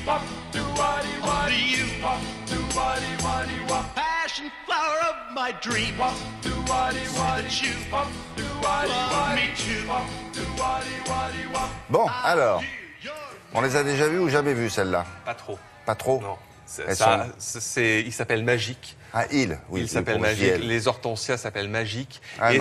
Only you. Passion flower of my dreams. That you love me too. Bon, alors, on les a déjà vus ou jamais vus, celles-là? Pas trop. Pas trop? Non. Elles Il s'appelle Magique. Ah, oui. Il s'appelle Magique. Les hortensias s'appellent Magique. Ah,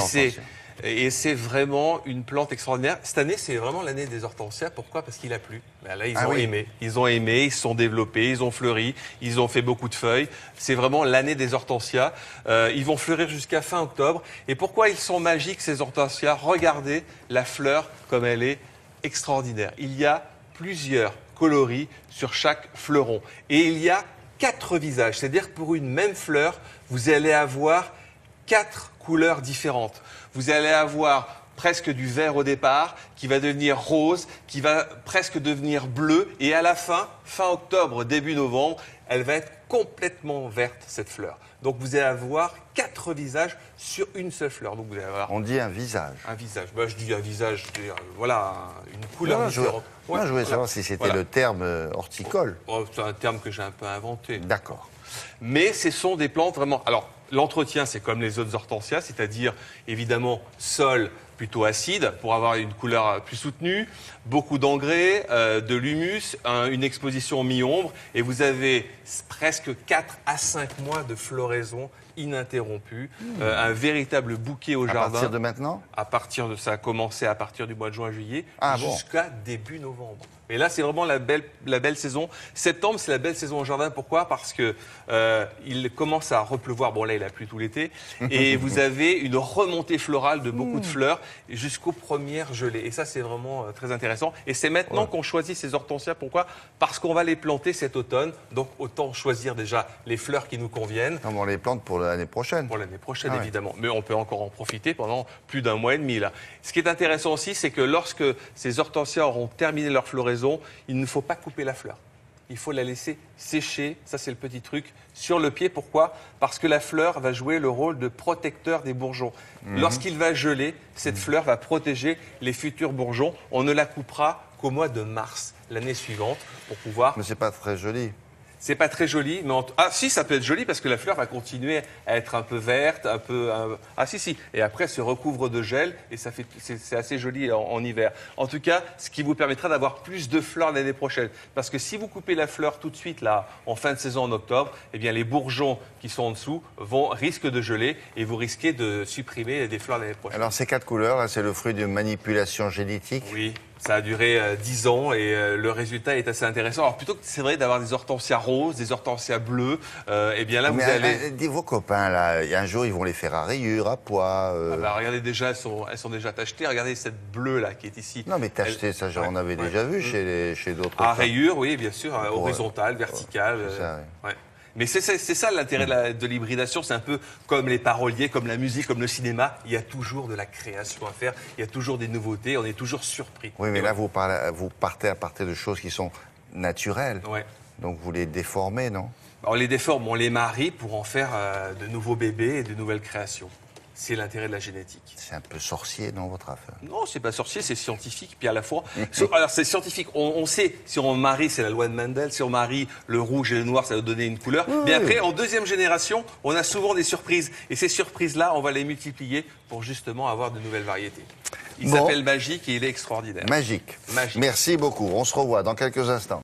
Et c'est vraiment une plante extraordinaire. Cette année, c'est vraiment l'année des hortensias. Pourquoi? Parce qu'il a plu. Ben là, ils ont aimé. Ils ont aimé, ils se sont développés, ils ont fleuri, ils ont fait beaucoup de feuilles. C'est vraiment l'année des hortensias. Ils vont fleurir jusqu'à fin octobre. Et pourquoi ils sont magiques, ces hortensias? Regardez la fleur comme elle est extraordinaire. Il y a plusieurs coloris sur chaque fleuron. Et il y a 4 visages. C'est-à-dire que pour une même fleur, vous allez avoir 4 couleurs différentes. Vous allez avoir presque du vert au départ, qui va devenir rose, qui va presque devenir bleu. Et à la fin octobre, début novembre, elle va être complètement verte, cette fleur. Donc vous allez avoir 4 visages sur une seule fleur. Donc vous allez avoir On dit un visage. un visage. Ben, je dis un visage, voilà, une couleur différente. Moi, je voulais savoir si c'était le terme horticole. Oh, c'est un terme que j'ai un peu inventé. D'accord. Mais ce sont des plantes vraiment... Alors, l'entretien, c'est comme les autres hortensias, c'est-à-dire, évidemment, sol plutôt acide pour avoir une couleur plus soutenue, beaucoup d'engrais, de l'humus, une exposition mi-ombre, et vous avez presque 4 à 5 mois de floraison ininterrompue, un véritable bouquet au jardin. À partir de maintenant? Ça a commencé à partir du mois de juin-juillet jusqu'à début novembre. Et là, c'est vraiment la belle saison. Septembre, c'est la belle saison au jardin. Pourquoi? Parce que il commence à repleuvoir. Bon, là, il a plu tout l'été. Et vous avez une remontée florale de beaucoup de fleurs jusqu'aux premières gelées. Et ça, c'est vraiment très intéressant. Et c'est maintenant qu'on choisit ces hortensias. Pourquoi? Parce qu'on va les planter cet automne. Donc, autant choisir déjà les fleurs qui nous conviennent. Non, on les plante pour l'année prochaine. Pour l'année prochaine, évidemment. Mais on peut encore en profiter pendant plus d'un mois et demi, là. Ce qui est intéressant aussi, c'est que lorsque ces hortensias auront terminé leur floraison, il ne faut pas couper la fleur. Il faut la laisser sécher, ça c'est le petit truc, sur le pied. Pourquoi? Parce que la fleur va jouer le rôle de protecteur des bourgeons. Lorsqu'il va geler, cette fleur va protéger les futurs bourgeons. On ne la coupera qu'au mois de mars, l'année suivante, pour pouvoir... Mais c'est pas très joli. C'est pas très joli, mais si, ça peut être joli parce que la fleur va continuer à être un peu verte, si. Et après, elle se recouvre de gel et c'est assez joli en hiver. En tout cas, ce qui vous permettra d'avoir plus de fleurs l'année prochaine. Parce que si vous coupez la fleur tout de suite, là, en fin de saison, en octobre, eh bien, les bourgeons qui sont en dessous risquent de geler et vous risquez de supprimer des fleurs l'année prochaine. Alors, ces 4 couleurs, là, c'est le fruit d'une manipulation génétique? Oui. Ça a duré 10 ans et le résultat est assez intéressant. Alors plutôt que c'est vrai d'avoir des hortensias roses, des hortensias bleues, eh bien là vous allez... Vos copains là, un jour ils vont les faire à rayures, à pois. Regardez déjà, elles sont déjà tachetées. Regardez cette bleue là qui est ici. Non mais tachetées, ça j'en avais déjà vu chez d'autres. À rayures, oui bien sûr, horizontale, verticale. Mais c'est ça l'intérêt de l'hybridation, c'est un peu comme les paroliers, comme la musique, comme le cinéma. Il y a toujours de la création à faire, il y a toujours des nouveautés, on est toujours surpris. Oui, mais là, vous partez à partir de choses qui sont naturelles. Ouais. Donc vous les déformez, non? On les déforme, on les marie pour en faire de nouveaux bébés et de nouvelles créations. C'est l'intérêt de la génétique. C'est un peu sorcier, non, votre affaire? Non, c'est pas sorcier, c'est scientifique. Puis à la fois, alors c'est scientifique. On sait, si on marie, c'est la loi de Mendel. Si on marie le rouge et le noir, ça va donner une couleur. Mais après, en deuxième génération, on a souvent des surprises. Et ces surprises-là, on va les multiplier pour justement avoir de nouvelles variétés. Il s'appelle Magique et il est extraordinaire. Magique. Merci beaucoup. On se revoit dans quelques instants.